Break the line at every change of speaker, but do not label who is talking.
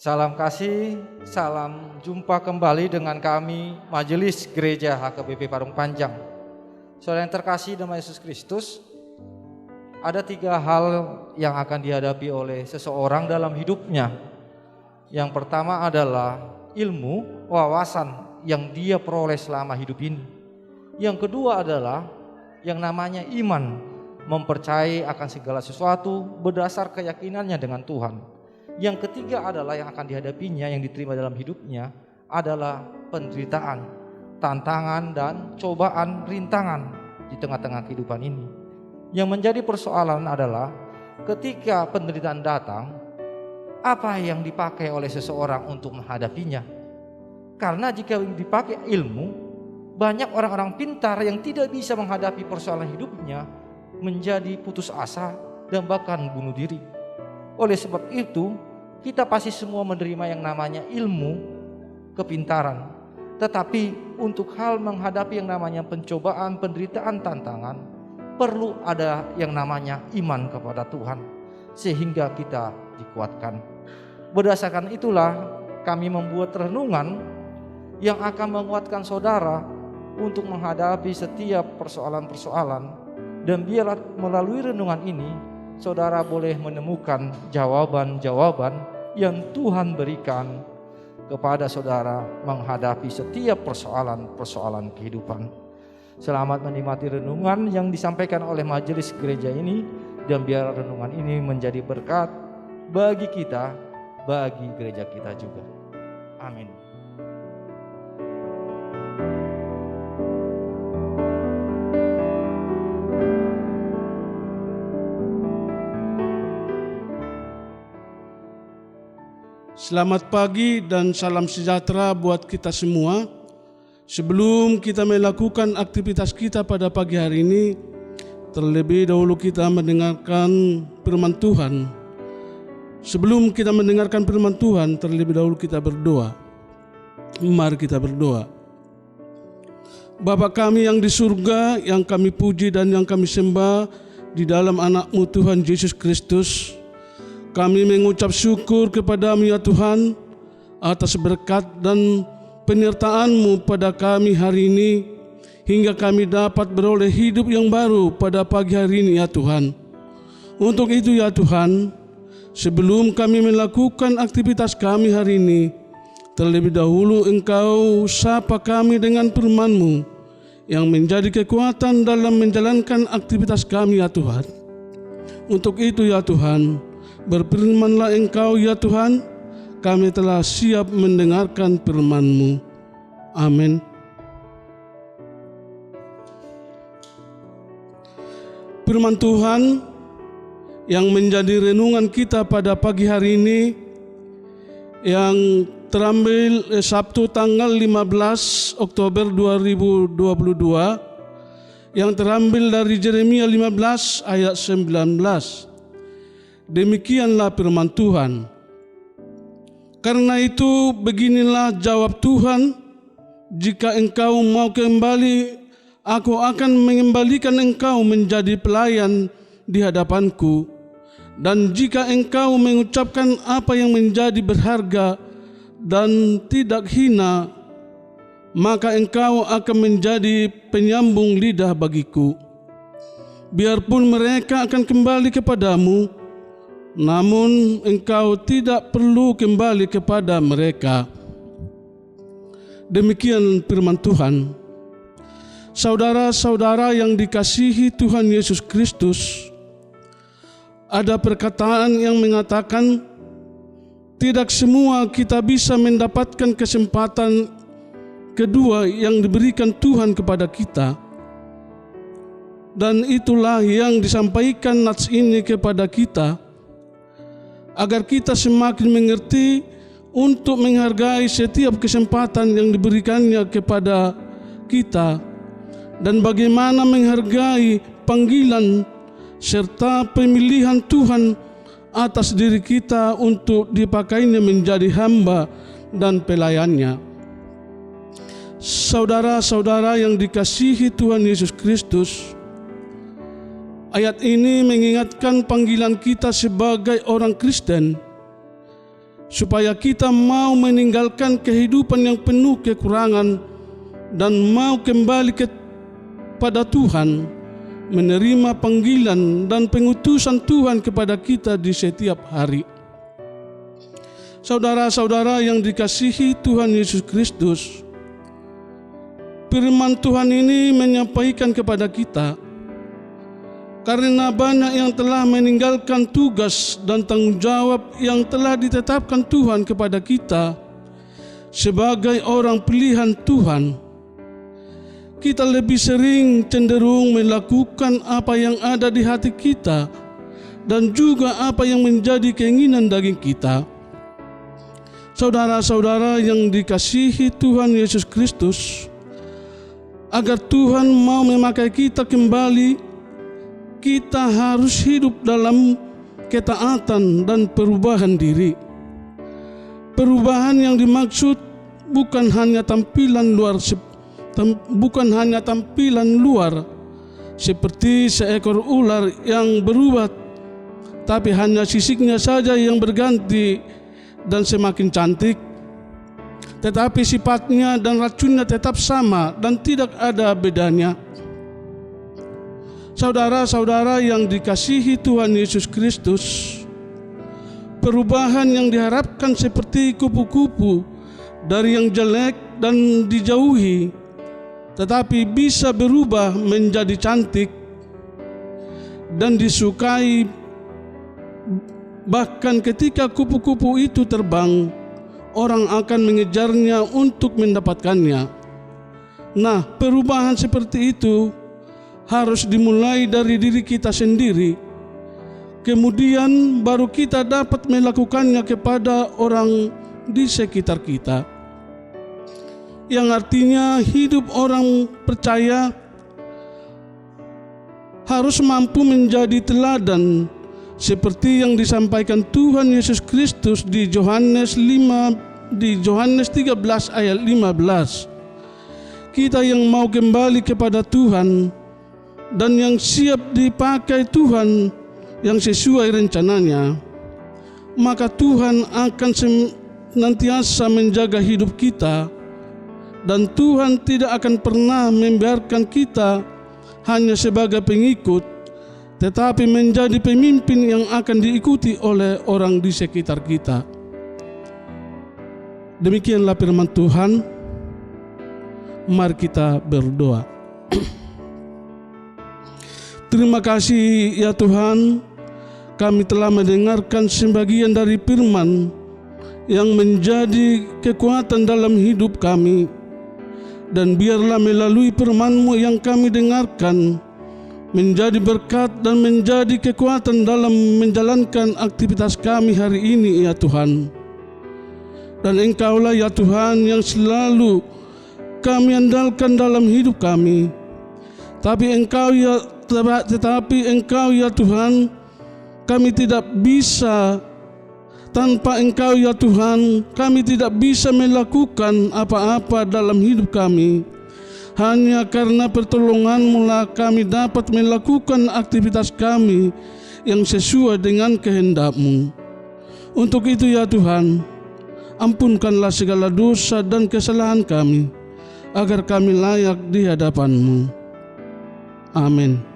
Salam kasih, salam jumpa kembali dengan kami Majelis Gereja HKBP Parung Panjang. Saudara yang terkasih dalam Yesus Kristus, ada 3 hal yang akan dihadapi oleh seseorang dalam hidupnya. Yang pertama adalah ilmu, wawasan yang dia peroleh selama hidup ini. Yang kedua adalah yang namanya iman, mempercayai akan segala sesuatu berdasar keyakinannya dengan Tuhan. Yang ketiga adalah yang akan dihadapinya, yang diterima dalam hidupnya adalah penderitaan, tantangan dan cobaan, rintangan di tengah-tengah kehidupan ini. Yang menjadi persoalan adalah ketika penderitaan datang, apa yang dipakai oleh seseorang untuk menghadapinya. Karena jika dipakai ilmu, banyak orang-orang pintar yang tidak bisa menghadapi persoalan hidupnya menjadi putus asa dan bahkan bunuh diri. Oleh sebab itu, kita pasti semua menerima yang namanya ilmu, kepintaran. Tetapi untuk hal menghadapi yang namanya pencobaan, penderitaan, tantangan, perlu ada yang namanya iman kepada Tuhan, sehingga kita dikuatkan. Berdasarkan itulah kami membuat renungan yang akan menguatkan saudara untuk menghadapi setiap persoalan-persoalan. Dan biarlah melalui renungan ini saudara boleh menemukan jawaban-jawaban yang Tuhan berikan kepada saudara menghadapi setiap persoalan-persoalan kehidupan. Selamat menikmati renungan yang disampaikan oleh majelis gereja ini, dan biar renungan ini menjadi berkat bagi kita, bagi gereja kita juga. Amin.
Selamat pagi dan salam sejahtera buat kita semua. Sebelum kita melakukan aktivitas kita pada pagi hari ini, terlebih dahulu kita mendengarkan firman Tuhan. Sebelum kita mendengarkan firman Tuhan, terlebih dahulu kita berdoa. Mari kita berdoa. Bapa kami yang di surga, yang kami puji dan yang kami sembah di dalam anak-Mu Tuhan Yesus Kristus, kami mengucap syukur kepada-Mu ya Tuhan atas berkat dan penyertaan-Mu pada kami hari ini, hingga kami dapat beroleh hidup yang baru pada pagi hari ini ya Tuhan. Untuk itu ya Tuhan, sebelum kami melakukan aktivitas kami hari ini, terlebih dahulu Engkau sapa kami dengan firman-Mu yang menjadi kekuatan dalam menjalankan aktivitas kami ya Tuhan. Untuk itu ya Tuhan, berfirmanlah Engkau ya Tuhan, kami telah siap mendengarkan firman-Mu. Amin. Firman Tuhan yang menjadi renungan kita pada pagi hari ini, yang terambil Sabtu tanggal 15 Oktober 2022, yang terambil dari Yeremia 15 ayat 19. Demikianlah firman Tuhan. Karena itu beginilah jawab Tuhan, jika engkau mau kembali, aku akan mengembalikan engkau menjadi pelayan di hadapanku. Dan jika engkau mengucapkan apa yang menjadi berharga dan tidak hina, maka engkau akan menjadi penyambung lidah bagiku. Biarpun mereka akan kembali kepadamu, namun engkau tidak perlu kembali kepada mereka. Demikian firman Tuhan. Saudara-saudara yang dikasihi Tuhan Yesus Kristus, ada perkataan yang mengatakan tidak semua kita bisa mendapatkan kesempatan kedua yang diberikan Tuhan kepada kita. Dan itulah yang disampaikan nats ini kepada kita, agar kita semakin mengerti untuk menghargai setiap kesempatan yang diberikannya kepada kita, dan bagaimana menghargai panggilan serta pemilihan Tuhan atas diri kita untuk dipakainya menjadi hamba dan pelayannya. Saudara-saudara yang dikasihi Tuhan Yesus Kristus, ayat ini mengingatkan panggilan kita sebagai orang Kristen supaya kita mau meninggalkan kehidupan yang penuh kekurangan dan mau kembali kepada Tuhan, menerima panggilan dan pengutusan Tuhan kepada kita di setiap hari. Saudara-saudara yang dikasihi Tuhan Yesus Kristus, firman Tuhan ini menyampaikan kepada kita, karena banyak yang telah meninggalkan tugas dan tanggung jawab yang telah ditetapkan Tuhan kepada kita sebagai orang pilihan Tuhan, kita lebih sering cenderung melakukan apa yang ada di hati kita dan juga apa yang menjadi keinginan daging kita. Saudara-saudara yang dikasihi Tuhan Yesus Kristus, agar Tuhan mau memakai kita kembali, kita harus hidup dalam ketaatan dan perubahan diri. Perubahan yang dimaksud bukan hanya tampilan luar seperti seekor ular yang berubah, tapi hanya sisiknya saja yang berganti dan semakin cantik, tetapi sifatnya dan racunnya tetap sama dan tidak ada bedanya. Saudara-saudara yang dikasihi Tuhan Yesus Kristus, perubahan yang diharapkan seperti kupu-kupu dari yang jelek dan dijauhi, tetapi bisa berubah menjadi cantik dan disukai. Bahkan ketika kupu-kupu itu terbang, orang akan mengejarnya untuk mendapatkannya. Nah, perubahan seperti itu harus dimulai dari diri kita sendiri. Kemudian baru kita dapat melakukannya kepada orang di sekitar kita. Yang artinya hidup orang percaya harus mampu menjadi teladan seperti yang disampaikan Tuhan Yesus Kristus di Yohanes 13 ayat 15. Kita yang mau kembali kepada Tuhan dan yang siap dipakai Tuhan yang sesuai rencananya, maka Tuhan akan senantiasa menjaga hidup kita, dan Tuhan tidak akan pernah membiarkan kita hanya sebagai pengikut, tetapi menjadi pemimpin yang akan diikuti oleh orang di sekitar kita. Demikianlah firman Tuhan. Mari kita berdoa. Terima kasih ya Tuhan, kami telah mendengarkan sebagian dari firman yang menjadi kekuatan dalam hidup kami. Dan biarlah melalui firman-Mu yang kami dengarkan menjadi berkat dan menjadi kekuatan dalam menjalankan aktivitas kami hari ini ya Tuhan. Dan Engkaulah ya Tuhan yang selalu kami andalkan dalam hidup kami. Tetapi Engkau ya Tuhan, kami tidak bisa tanpa Engkau ya Tuhan, kami tidak bisa melakukan apa-apa dalam hidup kami. Hanya karena pertolongan-Mu lah kami dapat melakukan aktivitas kami yang sesuai dengan kehendak-Mu. Untuk itu ya Tuhan, ampunkanlah segala dosa dan kesalahan kami, agar kami layak di hadapan-Mu. Amin.